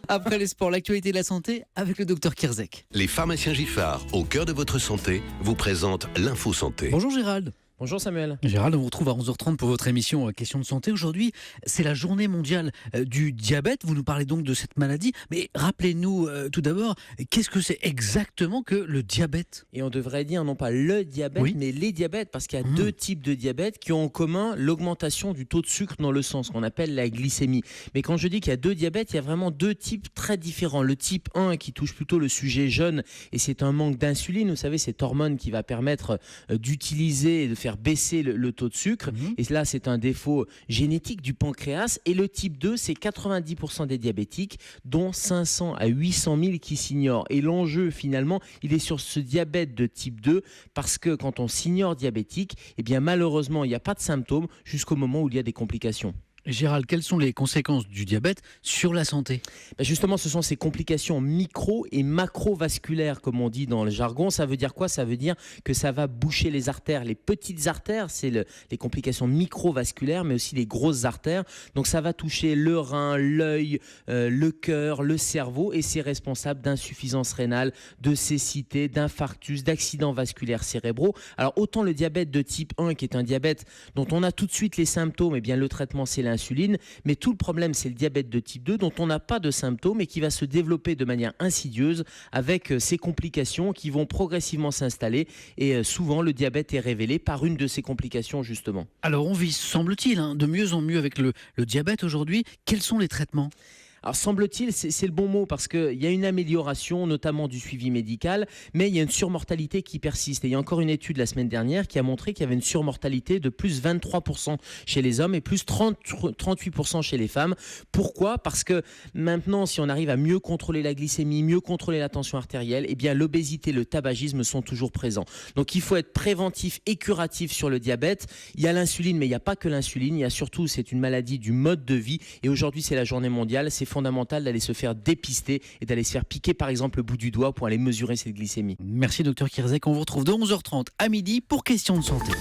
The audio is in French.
Après les sports, l'actualité de la santé avec le docteur Kierzek. Les pharmaciens Giffard, au cœur de votre santé, vous présentent l'Info Santé. Bonjour Gérald. Bonjour Samuel. Gérald, on vous retrouve à 11h30 pour votre émission Question de santé. Aujourd'hui, c'est la journée mondiale du diabète. Vous nous parlez donc de cette maladie. Mais rappelez-nous tout d'abord, qu'est-ce que c'est exactement que le diabète ? Et on devrait dire non pas le diabète, Oui. mais les diabètes, parce qu'il y a deux types de diabète qui ont en commun l'augmentation du taux de sucre dans le sang, ce qu'on appelle la glycémie. Mais quand je dis qu'il y a deux diabètes, il y a vraiment deux types très différents. Le type 1 qui touche plutôt le sujet jeune, et c'est un manque d'insuline. Vous savez, cette hormone qui va permettre d'utiliser et de faire baisser le taux de sucre. Et là, c'est un défaut génétique du pancréas. Et le type 2, c'est 90% des diabétiques, dont 500 à 800 000 qui s'ignorent. Et l'enjeu, finalement, il est sur ce diabète de type 2, parce que quand on s'ignore diabétique, eh bien, malheureusement, il n'y a pas de symptômes jusqu'au moment où il y a des complications. Gérald, quelles sont les conséquences du diabète sur la santé ? Justement, ce sont ces complications micro- et macrovasculaires, comme on dit dans le jargon. Ça veut dire quoi ? Ça veut dire que ça va boucher les artères. Les petites artères, c'est les complications microvasculaires, mais aussi les grosses artères. Donc ça va toucher le rein, l'œil, le cœur, le cerveau, et c'est responsable d'insuffisance rénale, de cécité, d'infarctus, d'accidents vasculaires cérébraux. Alors autant le diabète de type 1, qui est un diabète dont on a tout de suite les symptômes, eh bien le traitement c'est l'insuline, mais tout le problème c'est le diabète de type 2 dont on n'a pas de symptômes et qui va se développer de manière insidieuse avec ces complications qui vont progressivement s'installer, et souvent le diabète est révélé par une de ces complications justement. Alors on vit, semble-t-il, de mieux en mieux avec le diabète aujourd'hui. Quels sont les traitements ? Alors semble-t-il, c'est le bon mot, parce qu'il y a une amélioration notamment du suivi médical, mais il y a une surmortalité qui persiste. Et il y a encore une étude la semaine dernière qui a montré qu'il y avait une surmortalité de plus 23% chez les hommes et plus 38% chez les femmes. Pourquoi ? Parce que maintenant, si on arrive à mieux contrôler la glycémie, mieux contrôler la tension artérielle, eh bien l'obésité, le tabagisme sont toujours présents. Donc il faut être préventif et curatif sur le diabète. Il y a l'insuline, mais il n'y a pas que l'insuline. Il y a surtout, c'est une maladie du mode de vie. Et aujourd'hui, c'est la journée mondiale. C'est fondamental d'aller se faire dépister et d'aller se faire piquer par exemple le bout du doigt pour aller mesurer cette glycémie. Merci docteur Kierzek, on vous retrouve de 11h30 à midi pour Question de santé.